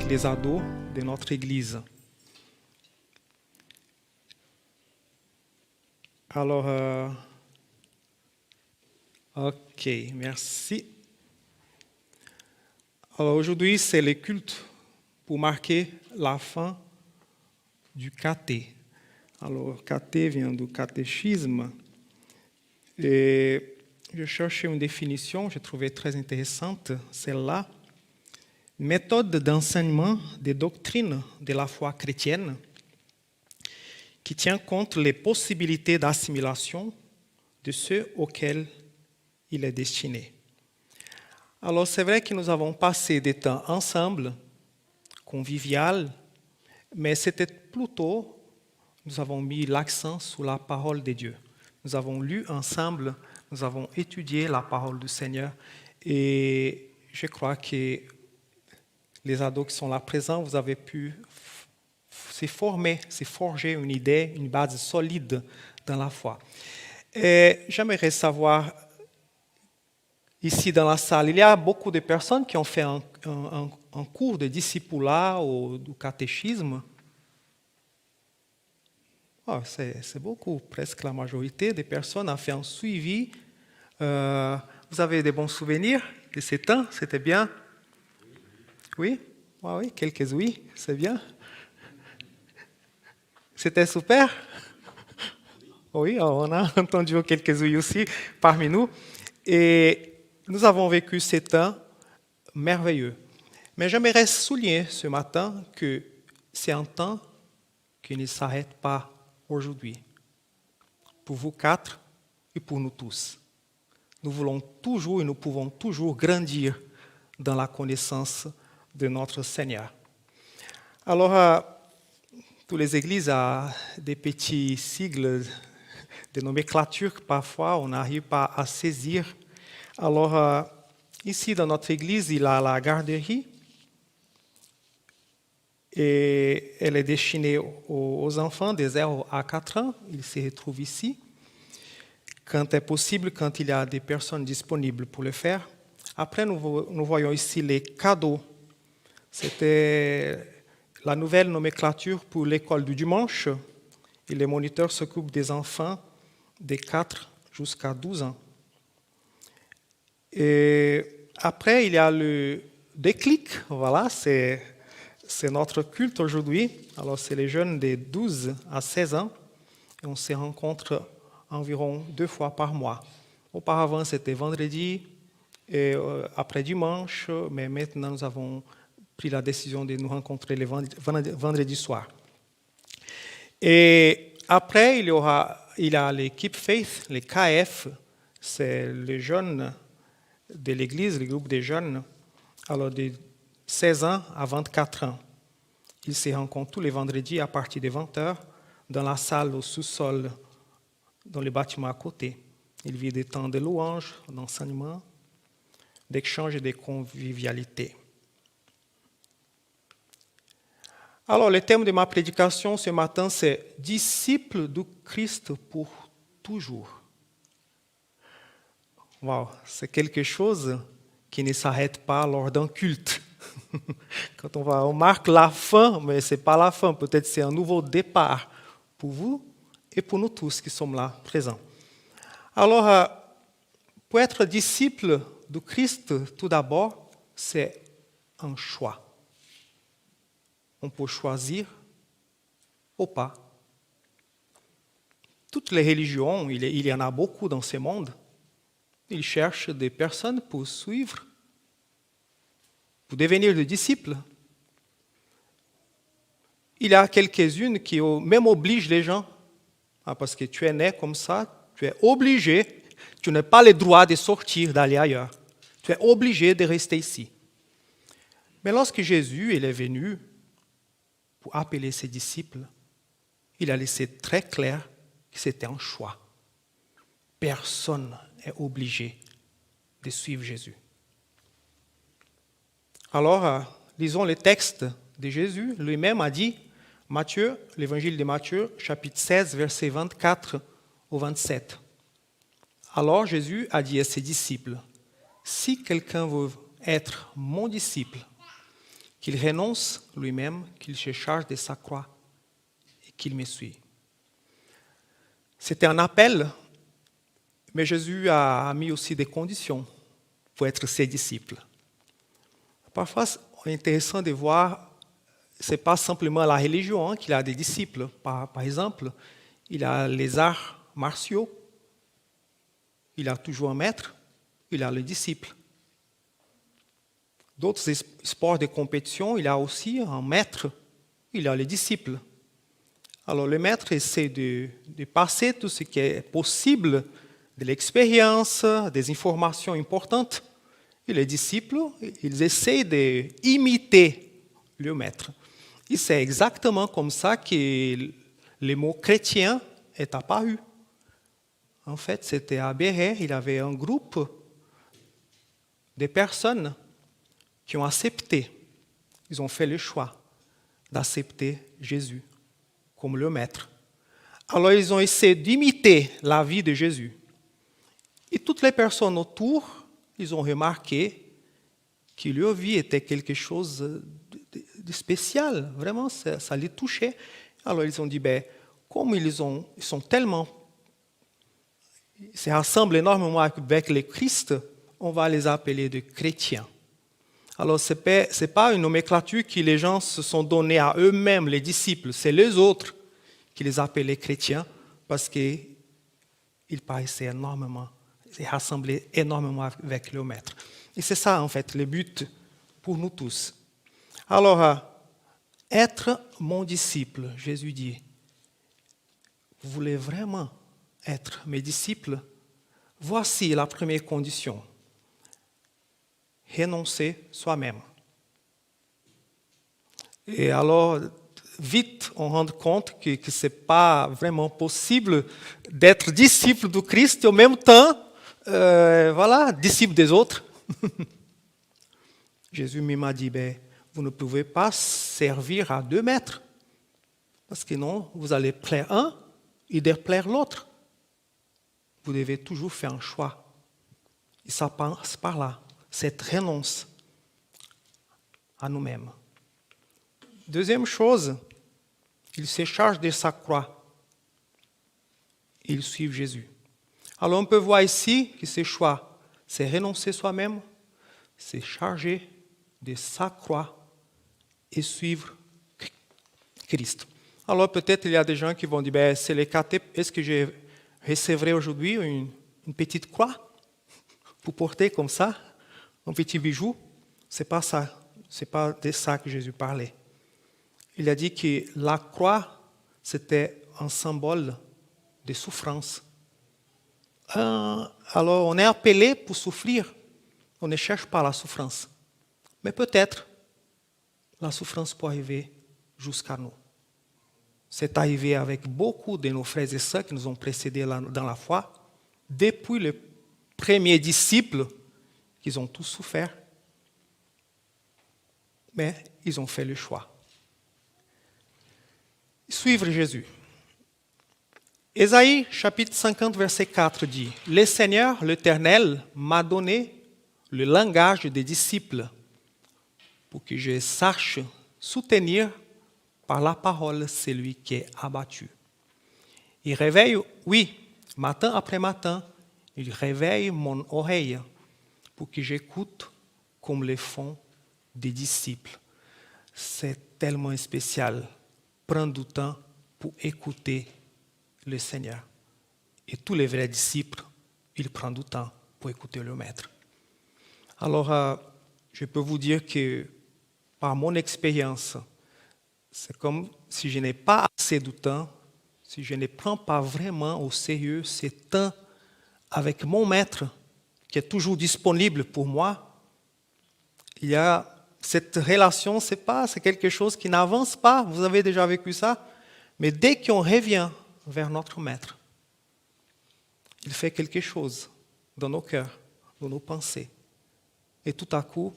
les ados de notre Église. Alors, ok, merci. Alors aujourd'hui, c'est le culte pour marquer la fin du caté. Alors, caté vient du catéchisme. Et je cherchais une définition, je trouvais très intéressante, celle-là. Méthode d'enseignement des doctrines de la foi chrétienne qui tient compte des possibilités d'assimilation de ceux auxquels il est destiné. Alors, c'est vrai que nous avons passé des temps ensemble, convivial, mais c'était plutôt, nous avons mis l'accent sur la parole de Dieu. Nous avons lu ensemble, nous avons étudié la parole du Seigneur et je crois que les ados qui sont là présents, vous avez pu se forger une idée, une base solide dans la foi. Et j'aimerais savoir, ici dans la salle, il y a beaucoup de personnes qui ont fait un cours de discipulat ou du catéchisme. Oh, c'est beaucoup, presque la majorité des personnes a fait un suivi. Vous avez des bons souvenirs de ces temps? C'était bien? Oui? Ah oui, quelques oui, c'est bien. C'était super? Oui, on a entendu quelques oui aussi parmi nous. Et nous avons vécu ces temps merveilleux. Mais j'aimerais souligner ce matin que c'est un temps qui ne s'arrête pas aujourd'hui. Pour vous quatre et pour nous tous. Nous voulons toujours et nous pouvons toujours grandir dans la connaissance de notre Seigneur. Alors, toutes les églises ont des petits sigles de nomenclature que parfois on n'arrive pas à saisir. Alors, ici dans notre église, il y a la garderie et elle est destinée aux enfants de 0 à 4 ans. Ils se retrouvent ici. Quand est possible, quand il y a des personnes disponibles pour le faire. Après, nous voyons ici les cadeaux. C'était la nouvelle nomenclature pour l'école du dimanche. Et les moniteurs s'occupent des enfants de 4 jusqu'à 12 ans. Et après, il y a le déclic. Voilà, c'est notre culte aujourd'hui. Alors, c'est les jeunes de 12 à 16 ans. Et on se rencontre environ 2 fois par mois. Auparavant, c'était vendredi et après dimanche, mais maintenant, nous avons pris la décision de nous rencontrer le vendredi soir. Et après, il y a l'équipe Faith, les KF, c'est les jeunes de l'Église, le groupe des jeunes, alors de 16 ans à 24 ans. Ils se rencontrent tous les vendredis à partir de 20h dans la salle au sous-sol, dans le bâtiment à côté. Ils vivent des temps de louange, d'enseignement, d'échange et de convivialité. Alors, le thème de ma prédication ce matin, c'est « Disciples du Christ pour toujours ». Wow, c'est quelque chose qui ne s'arrête pas lors d'un culte. Quand on marque la fin, mais ce n'est pas la fin, peut-être c'est un nouveau départ pour vous et pour nous tous qui sommes là présents. Alors, pour être disciple du Christ, tout d'abord, c'est un choix. On peut choisir ou pas. Toutes les religions, il y en a beaucoup dans ce monde, ils cherchent des personnes pour suivre, pour devenir des disciples. Il y a quelques-unes qui même obligent les gens, parce que tu es né comme ça, tu es obligé, tu n'as pas le droit de sortir, d'aller ailleurs. Tu es obligé de rester ici. Mais lorsque Jésus est venu pour appeler ses disciples, il a laissé très clair que c'était un choix. Personne n'est obligé de suivre Jésus. Alors, lisons le texte de Jésus. Lui-même a dit, Matthieu, l'évangile de Matthieu, chapitre 16, versets 24 au 27. Alors Jésus a dit à ses disciples, « Si quelqu'un veut être mon disciple, qu'il renonce lui-même, qu'il se charge de sa croix et qu'il me suit. C'était un appel, mais Jésus a mis aussi des conditions pour être ses disciples. Parfois, c'est intéressant de voir, ce n'est pas simplement la religion qu'il a des disciples. Par exemple, il a les arts martiaux, il a toujours un maître, il a le disciple. D'autres sports de compétition, il a aussi un maître, il a le disciple. Alors le maître essaie de passer tout ce qui est possible, de l'expérience, des informations importantes. Et les disciples, ils essaient d'imiter le maître. Et c'est exactement comme ça que le mot chrétien est apparu. En fait, c'était à Béret, il y avait un groupe de personnes qui ont accepté, ils ont fait le choix d'accepter Jésus comme le maître. Alors ils ont essayé d'imiter la vie de Jésus. Et toutes les personnes autour, ils ont remarqué que leur vie était quelque chose de spécial. Vraiment, ça les touchait. Alors ils ont dit, comme ils sont tellement, ils se rassemblent énormément avec le Christ, on va les appeler de chrétiens. Alors, ce n'est pas une nomenclature que les gens se sont donnés à eux-mêmes, les disciples. C'est les autres qui les appelaient chrétiens parce qu'ils paraissaient énormément, ils se rassemblaient énormément avec le maître. Et c'est ça, en fait, le but pour nous tous. Alors, être mon disciple, Jésus dit, vous voulez vraiment être mes disciples? Voici la première condition. Renoncer soi-même. Et alors, vite, on rend compte que ce n'est pas vraiment possible d'être disciple du Christ et en même temps, disciple des autres. Jésus m'a dit, vous ne pouvez pas servir à 2 maîtres, parce que non, vous allez plaire un et déplaire l'autre. Vous devez toujours faire un choix. Et ça passe par là. Cette renonce à nous-mêmes. Deuxième chose, il se charge de sa croix. Il suit Jésus. Alors on peut voir ici que ce choix, c'est renoncer soi-même, c'est charger de sa croix et suivre Christ. Alors peut-être il y a des gens qui vont dire, c'est le caté, est-ce que je recevrai aujourd'hui une petite croix pour porter comme ça? Un petit bijou, ce n'est pas ça, c'est pas de ça que Jésus parlait. Il a dit que la croix, c'était un symbole de souffrance. Alors, on est appelé pour souffrir. On ne cherche pas la souffrance. Mais peut-être, la souffrance peut arriver jusqu'à nous. C'est arrivé avec beaucoup de nos frères et sœurs qui nous ont précédés dans la foi, depuis les premiers disciples. Ils ont tous souffert, mais ils ont fait le choix. Suivre Jésus. Ésaïe, chapitre 50, verset 4 dit, « Le Seigneur, l'Éternel, m'a donné le langage des disciples pour que je sache soutenir par la parole celui qui est abattu. Il réveille, oui, matin après matin, il réveille mon oreille pour que j'écoute comme le font des disciples. » C'est tellement spécial. Prendre du temps pour écouter le Seigneur. Et tous les vrais disciples, ils prennent du temps pour écouter le Maître. Alors, je peux vous dire que par mon expérience, c'est comme si je n'ai pas assez de temps, si je ne prends pas vraiment au sérieux ce temps avec mon Maître, qui est toujours disponible pour moi, il y a cette relation, c'est quelque chose qui n'avance pas. Vous avez déjà vécu ça. Mais dès qu'on revient vers notre Maître, il fait quelque chose dans nos cœurs, dans nos pensées. Et tout à coup,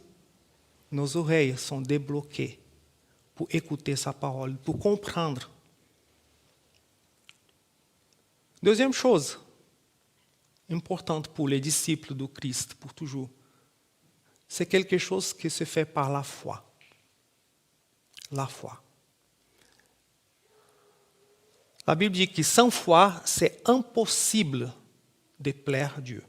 nos oreilles sont débloquées pour écouter sa parole, pour comprendre. Deuxième chose importante pour les disciples du Christ, pour toujours, c'est quelque chose qui se fait par la foi. la foi. La Bible dit que sans foi, c'est impossible de plaire à Dieu.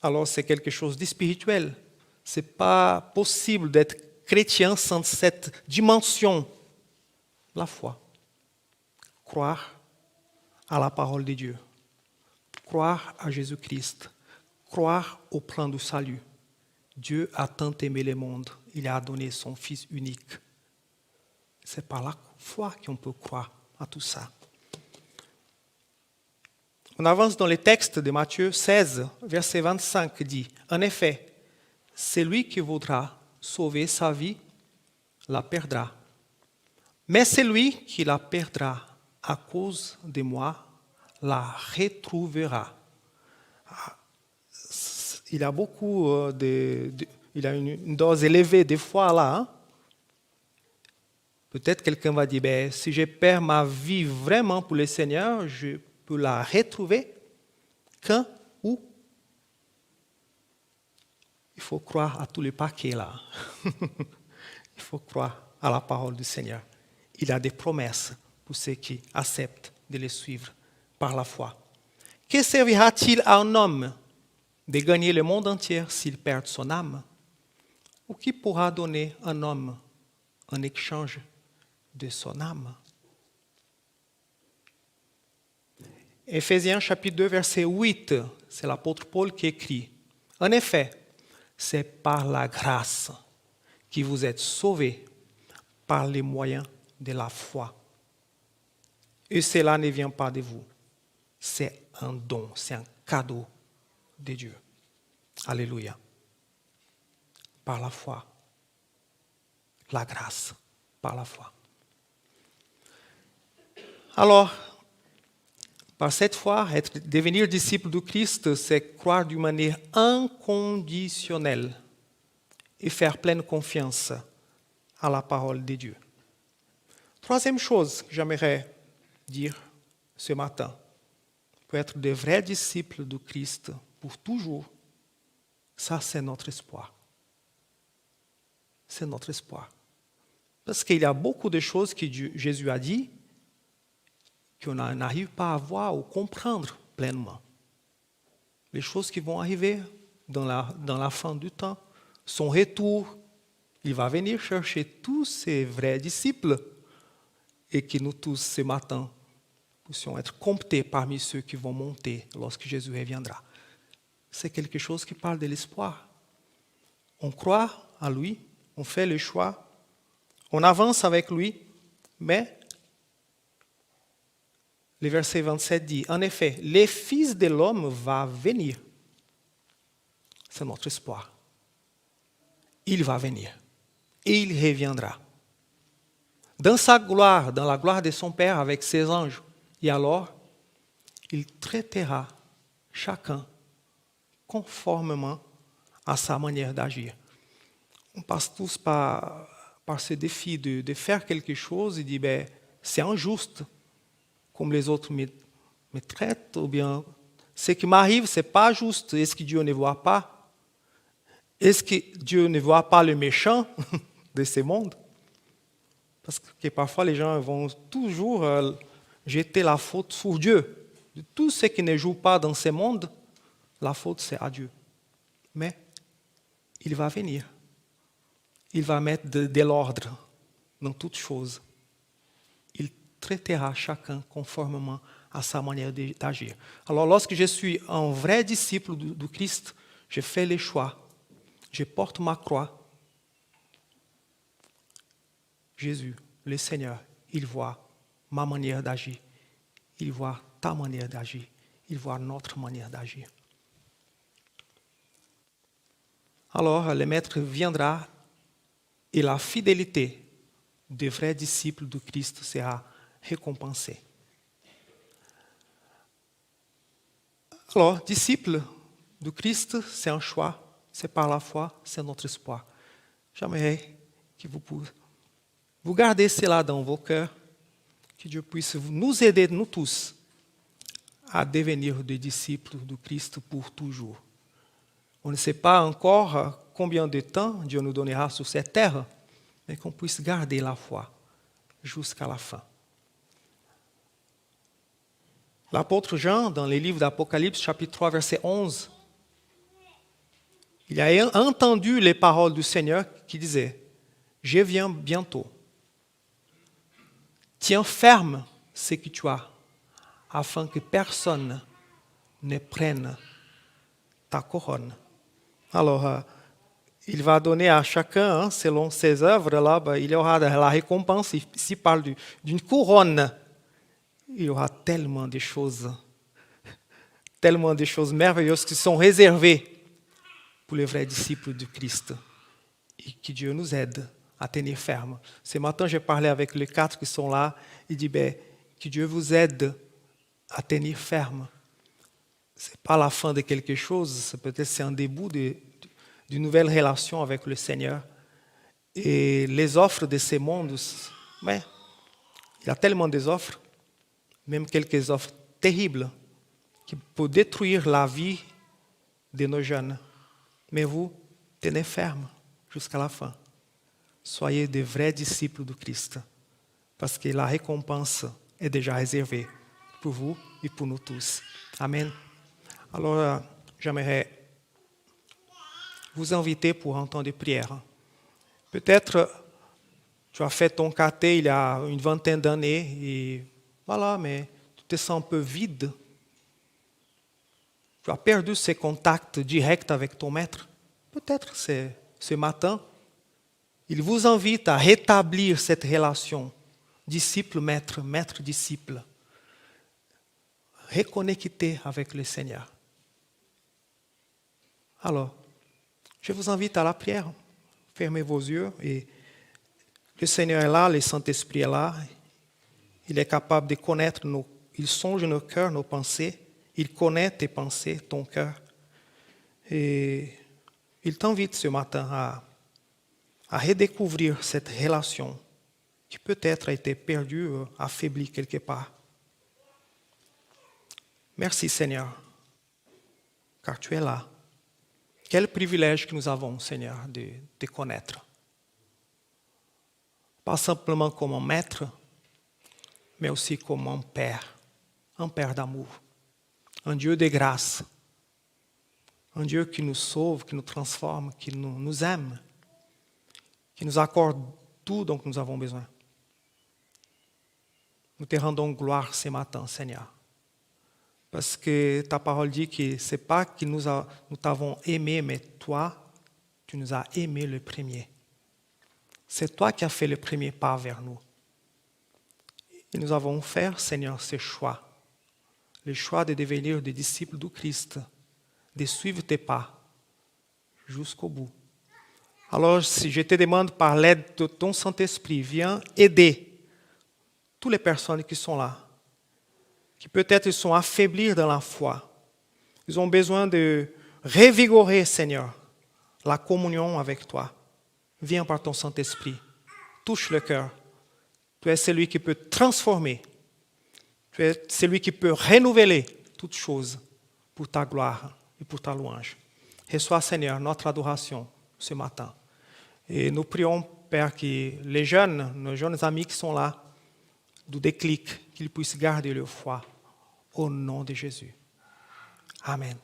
Alors c'est quelque chose de spirituel. Ce n'est pas possible d'être chrétien sans cette dimension, la foi. Croire à la parole de Dieu, croire à Jésus-Christ, croire au plan du salut. Dieu a tant aimé le monde, il a donné son Fils unique. C'est par la foi qu'on peut croire à tout ça. On avance dans les textes de Matthieu 16, verset 25, dit, « En effet, celui qui voudra sauver sa vie la perdra. Mais celui qui la perdra à cause de moi la retrouvera. » Il a beaucoup il a une dose élevée de foi là. Hein? Peut-être quelqu'un va dire, ben, si je perds ma vie vraiment pour le Seigneur, je peux la retrouver. Quand? Où? Il faut croire à tous les paquets là. Il faut croire à la parole du Seigneur. Il a des promesses pour ceux qui acceptent de les suivre par la foi. Que servira-t-il à un homme de gagner le monde entier s'il perd son âme? Ou qui pourra donner un homme en échange de son âme? Éphésiens chapitre 2, verset 8, c'est l'apôtre Paul qui écrit. En effet, c'est par la grâce que vous êtes sauvés par les moyens de la foi. Et cela ne vient pas de vous. C'est un don, c'est un cadeau de Dieu. Alléluia. Par la foi. La grâce, par la foi. Alors, par cette foi, devenir disciple de Christ, c'est croire d'une manière inconditionnelle et faire pleine confiance à la parole de Dieu. Troisième chose que j'aimerais dire ce matin, pour être de vrais disciples de Christ pour toujours, ça c'est notre espoir. C'est notre espoir. Parce qu'il y a beaucoup de choses que Jésus a dit qu'on n'arrive pas à voir ou comprendre pleinement. Les choses qui vont arriver dans la fin du temps, son retour, il va venir chercher tous ses vrais disciples et que nous tous ce matin puissions être comptés parmi ceux qui vont monter lorsque Jésus reviendra. C'est quelque chose qui parle de l'espoir. On croit à lui, on fait le choix, on avance avec lui, mais le verset 27 dit, en effet, le Fils de l'homme va venir. C'est notre espoir. Il va venir et il reviendra. Dans sa gloire, dans la gloire de son Père avec ses anges. Et alors, il traitera chacun conformément à sa manière d'agir. On passe tous par ce défi de faire quelque chose et dit, ben, c'est injuste, comme les autres me traitent, ou bien ce qui m'arrive, ce n'est pas juste. Est-ce que Dieu ne voit pas? Est-ce que Dieu ne voit pas le méchant de ce monde? Parce que parfois, les gens vont toujours jeter la faute sur Dieu. De tout ce qui ne joue pas dans ce monde, la faute, c'est à Dieu. Mais il va venir. Il va mettre de l'ordre dans toutes choses. Il traitera chacun conformément à sa manière d'agir. Alors, lorsque je suis un vrai disciple du Christ, je fais les choix. Je porte ma croix. Jésus, le Seigneur, il voit ma manière d'agir. Il voit ta manière d'agir. Il voit notre manière d'agir. Alors, le Maître viendra et la fidélité des vrais disciples du Christ sera récompensée. Alors, disciples du Christ, c'est un choix, c'est par la foi, c'est notre espoir. J'aimerais que vous gardez cela dans vos cœurs, que Dieu puisse nous aider, nous tous, à devenir des disciples du Christ pour toujours. On ne sait pas encore combien de temps Dieu nous donnera sur cette terre, mais qu'on puisse garder la foi jusqu'à la fin. L'apôtre Jean, dans les livres d'Apocalypse, chapitre 3, verset 11, il a entendu les paroles du Seigneur qui disaient « Je viens bientôt. Tiens ferme ce que tu as, afin que personne ne prenne ta couronne. » Alors, il va donner à chacun, selon ses œuvres, là, il y aura la récompense. Ici, parle d'une couronne. Il y aura tellement de choses merveilleuses qui sont réservées pour les vrais disciples du Christ. Et que Dieu nous aide à tenir ferme. Ce matin, j'ai parlé avec les 4 qui sont là. Il dit, que Dieu vous aide à tenir ferme. Ce n'est pas la fin de quelque chose, peut-être c'est un début d'une nouvelle relation avec le Seigneur. Et les offres de ces mondes, il y a tellement d'offres, même quelques offres terribles, qui peuvent détruire la vie de nos jeunes. Mais vous, tenez ferme jusqu'à la fin. Soyez de vrais disciples du Christ, parce que la récompense est déjà réservée pour vous et pour nous tous. Amen. Alors, j'aimerais vous inviter pour un temps de prière. Peut-être tu as fait ton caté il y a une vingtaine d'années et voilà, mais tu te sens un peu vide. Tu as perdu ces contacts directs avec ton maître. Peut-être c'est ce matin, il vous invite à rétablir cette relation disciple-maître, maître-disciple. Reconnecter avec le Seigneur. Alors, je vous invite à la prière. Fermez vos yeux et le Seigneur est là, le Saint-Esprit est là. Il est capable de connaître il songe nos cœurs, nos pensées. Il connaît tes pensées, ton cœur. Et il t'invite ce matin à redécouvrir cette relation qui peut-être a été perdue, affaiblie quelque part. Merci Seigneur, car tu es là. Quel privilège que nous avons, Seigneur, de te connaître. Pas simplement comme un maître, mais aussi comme un père d'amour, un Dieu de grâce, un Dieu qui nous sauve, qui nous transforme, qui nous aime, qui nous accorde tout dont nous avons besoin. Nous te rendons gloire ce matin, Seigneur. Parce que ta parole dit que ce n'est pas que nous t'avons aimé, mais toi, tu nous as aimé le premier. C'est toi qui as fait le premier pas vers nous. Et nous avons fait, Seigneur, ce choix. Le choix de devenir des disciples du Christ, de suivre tes pas jusqu'au bout. Alors, si je te demande par l'aide de ton Saint-Esprit, viens aider toutes les personnes qui sont là, qui peut-être sont affaiblies dans la foi. Ils ont besoin de revigorer, Seigneur, la communion avec toi. Viens par ton Saint-Esprit, touche le cœur. Tu es celui qui peut transformer. Tu es celui qui peut renouveler toutes choses pour ta gloire et pour ta louange. Reçois, Seigneur, notre adoration ce matin. Et nous prions, Père, que les jeunes, nos jeunes amis qui sont là, du déclic, qu'ils puissent garder leur foi au nom de Jésus. Amen.